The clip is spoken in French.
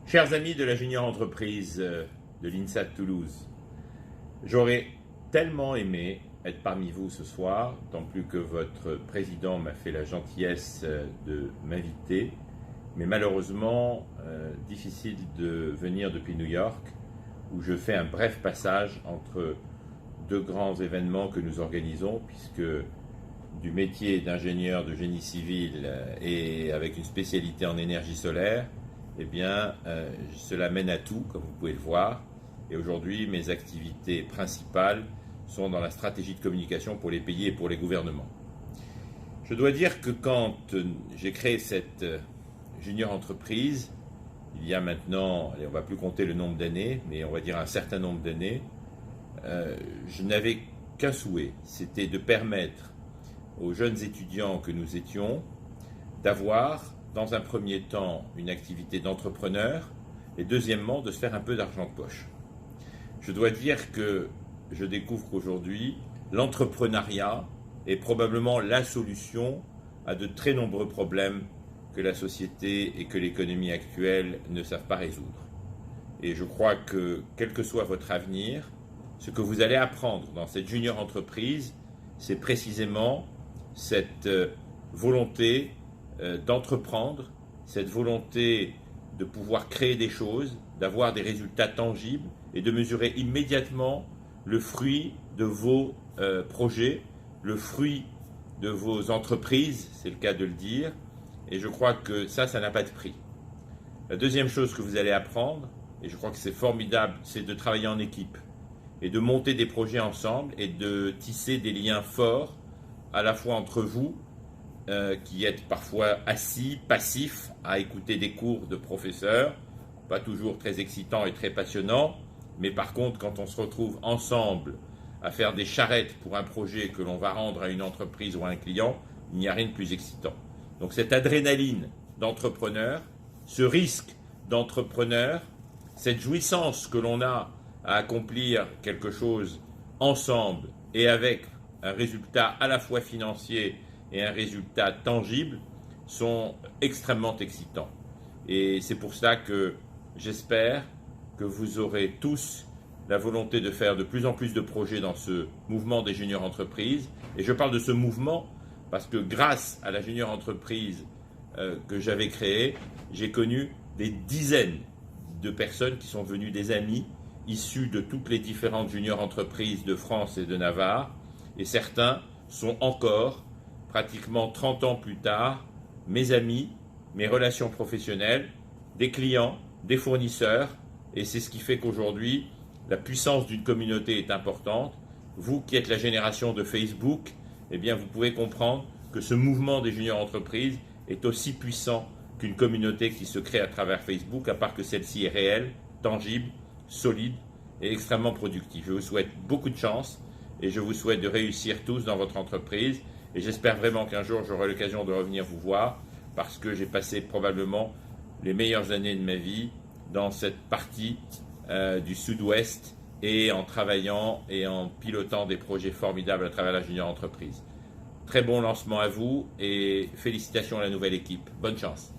Chers amis de la junior entreprise de l'INSA de Toulouse, j'aurais tellement aimé être parmi vous ce soir, tant plus que votre président m'a fait la gentillesse de m'inviter, mais malheureusement, difficile de venir depuis New York, où je fais un bref passage entre deux grands événements que nous organisons, puisque du métier d'ingénieur de génie civil et avec une spécialité en énergie solaire, eh bien, cela mène à tout, comme vous pouvez le voir. Et aujourd'hui, mes activités principales sont dans la stratégie de communication pour les pays et pour les gouvernements. Je dois dire que quand j'ai créé cette junior entreprise, il y a maintenant, allez, on ne va plus compter le nombre d'années, mais on va dire un certain nombre d'années, je n'avais qu'un souhait, c'était de permettre aux jeunes étudiants que nous étions d'avoir, dans un premier temps, une activité d'entrepreneur et deuxièmement, de se faire un peu d'argent de poche. Je dois dire que je découvre qu'aujourd'hui, l'entrepreneuriat est probablement la solution à de très nombreux problèmes que la société et que l'économie actuelle ne savent pas résoudre. Et je crois que, quel que soit votre avenir, ce que vous allez apprendre dans cette junior entreprise, c'est précisément cette volonté d'entreprendre, cette volonté de pouvoir créer des choses, d'avoir des résultats tangibles et de mesurer immédiatement le fruit de vos projets, le fruit de vos entreprises, c'est le cas de le dire, et je crois que ça n'a pas de prix. La deuxième chose que vous allez apprendre, et je crois que c'est formidable, c'est de travailler en équipe et de monter des projets ensemble et de tisser des liens forts à la fois entre vous, qui êtes parfois assis, passifs, à écouter des cours de professeurs, pas toujours très excitants et très passionnants, mais par contre, quand on se retrouve ensemble à faire des charrettes pour un projet que l'on va rendre à une entreprise ou à un client, il n'y a rien de plus excitant. Donc cette adrénaline d'entrepreneur, ce risque d'entrepreneur, cette jouissance que l'on a à accomplir quelque chose ensemble et avec un résultat à la fois financier et un résultat tangible sont extrêmement excitants. Et c'est pour ça que j'espère que vous aurez tous la volonté de faire de plus en plus de projets dans ce mouvement des juniors entreprises. Et je parle de ce mouvement parce que grâce à la junior entreprise que j'avais créée, j'ai connu des dizaines de personnes qui sont venues, des amis issus de toutes les différentes junior entreprises de France et de Navarre. Et certains sont encore, pratiquement 30 ans plus tard, mes amis, mes relations professionnelles, des clients, des fournisseurs, et c'est ce qui fait qu'aujourd'hui, la puissance d'une communauté est importante. Vous qui êtes la génération de Facebook, eh bien vous pouvez comprendre que ce mouvement des juniors entreprises est aussi puissant qu'une communauté qui se crée à travers Facebook, à part que celle-ci est réelle, tangible, solide et extrêmement productive. Je vous souhaite beaucoup de chance et je vous souhaite de réussir tous dans votre entreprise. Et j'espère vraiment qu'un jour j'aurai l'occasion de revenir vous voir parce que j'ai passé probablement les meilleures années de ma vie dans cette partie du sud-ouest et en travaillant et en pilotant des projets formidables à travers la junior entreprise. Très bon lancement à vous et félicitations à la nouvelle équipe. Bonne chance.